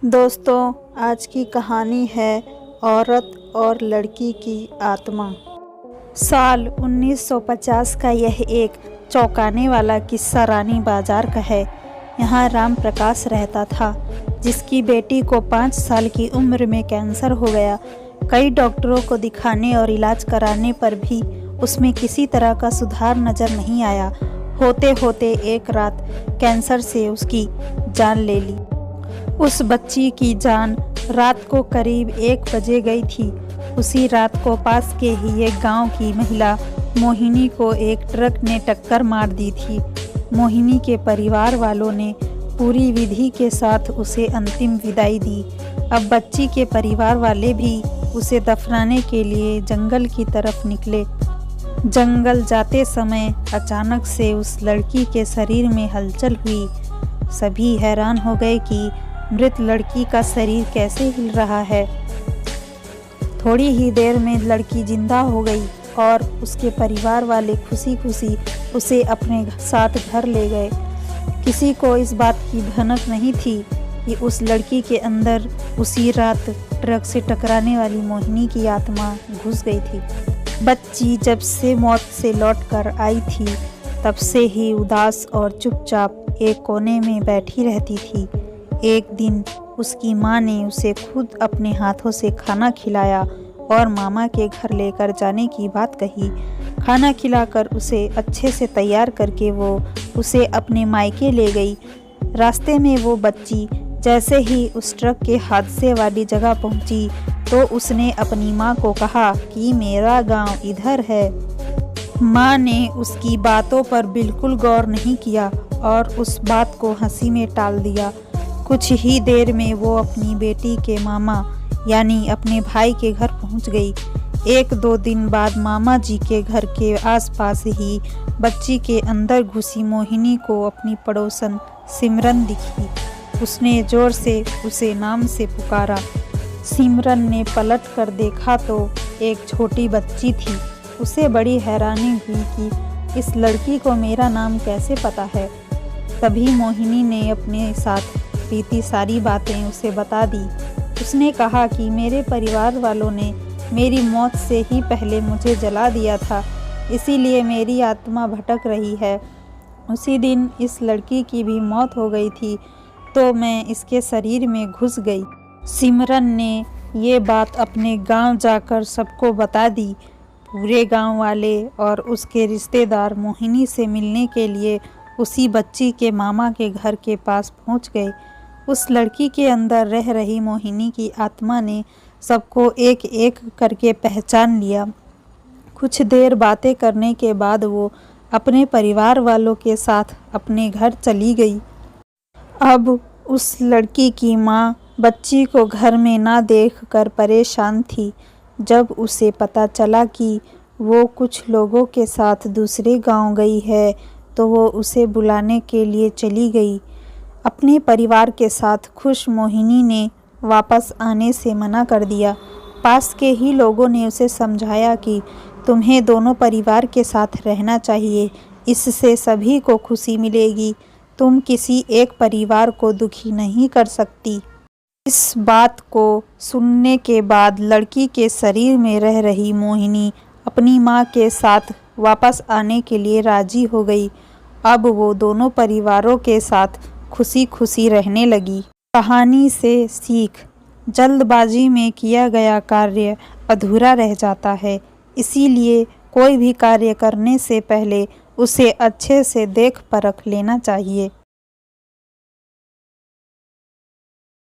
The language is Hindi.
दोस्तों, आज की कहानी है औरत और लड़की की आत्मा। साल 1950 का यह एक चौंकाने वाला किस्सा रानी बाजार का है। यहाँ राम प्रकाश रहता था, जिसकी बेटी को 5 साल की उम्र में कैंसर हो गया। कई डॉक्टरों को दिखाने और इलाज कराने पर भी उसमें किसी तरह का सुधार नज़र नहीं आया। होते होते एक रात कैंसर से उसकी जान ले ली। उस बच्ची की जान रात को करीब 1 बजे गई थी। उसी रात को पास के ही एक गांव की महिला मोहिनी को एक ट्रक ने टक्कर मार दी थी। मोहिनी के परिवार वालों ने पूरी विधि के साथ उसे अंतिम विदाई दी। अब बच्ची के परिवार वाले भी उसे दफनाने के लिए जंगल की तरफ निकले। जंगल जाते समय अचानक से उस लड़की के शरीर में हलचल हुई। सभी हैरान हो गए कि मृत लड़की का शरीर कैसे हिल रहा है। थोड़ी ही देर में लड़की जिंदा हो गई और उसके परिवार वाले खुशी खुशी उसे अपने साथ घर ले गए। किसी को इस बात की भनक नहीं थी कि उस लड़की के अंदर उसी रात ट्रक से टकराने वाली मोहिनी की आत्मा घुस गई थी। बच्ची जब से मौत से लौटकर आई थी, तब से ही उदास और चुपचाप एक कोने में बैठी रहती थी। एक दिन उसकी माँ ने उसे खुद अपने हाथों से खाना खिलाया और मामा के घर लेकर जाने की बात कही। खाना खिलाकर उसे अच्छे से तैयार करके वो उसे अपने मायके ले गई। रास्ते में वो बच्ची जैसे ही उस ट्रक के हादसे वाली जगह पहुंची, तो उसने अपनी माँ को कहा कि मेरा गांव इधर है। माँ ने उसकी बातों पर बिल्कुल गौर नहीं किया और उस बात को हंसी में टाल दिया। कुछ ही देर में वो अपनी बेटी के मामा यानी अपने भाई के घर पहुंच गई। 1-2 दिन बाद मामा जी के घर के आसपास ही बच्ची के अंदर घुसी मोहिनी को अपनी पड़ोसन सिमरन दिखी। उसने जोर से उसे नाम से पुकारा। सिमरन ने पलट कर देखा तो एक छोटी बच्ची थी। उसे बड़ी हैरानी हुई कि इस लड़की को मेरा नाम कैसे पता है। तभी मोहिनी ने अपने साथ बीती सारी बातें उसे बता दी। उसने कहा कि मेरे परिवार वालों ने मेरी मौत से ही पहले मुझे जला दिया था, इसीलिए मेरी आत्मा भटक रही है। उसी दिन इस लड़की की भी मौत हो गई थी, तो मैं इसके शरीर में घुस गई। सिमरन ने ये बात अपने गांव जाकर सबको बता दी। पूरे गांव वाले और उसके रिश्तेदार मोहिनी से मिलने के लिए उसी बच्ची के मामा के घर के पास पहुंच गए। उस लड़की के अंदर रह रही मोहिनी की आत्मा ने सबको एक एक करके पहचान लिया। कुछ देर बातें करने के बाद वो अपने परिवार वालों के साथ अपने घर चली गई। अब उस लड़की की माँ बच्ची को घर में ना देखकर परेशान थी। जब उसे पता चला कि वो कुछ लोगों के साथ दूसरे गांव गई है, तो वो उसे बुलाने के लिए चली गई। अपने परिवार के साथ खुश मोहिनी ने वापस आने से मना कर दिया। पास के ही लोगों ने उसे समझाया कि तुम्हें दोनों परिवार के साथ रहना चाहिए, इससे सभी को खुशी मिलेगी। तुम किसी एक परिवार को दुखी नहीं कर सकती। इस बात को सुनने के बाद लड़की के शरीर में रह रही मोहिनी अपनी माँ के साथ वापस आने के लिए राजी हो गई। अब वो दोनों परिवारों के साथ खुशी खुशी रहने लगी। कहानी से सीख: जल्दबाजी में किया गया कार्य अधूरा रह जाता है, इसीलिए कोई भी कार्य करने से पहले उसे अच्छे से देख परख लेना चाहिए।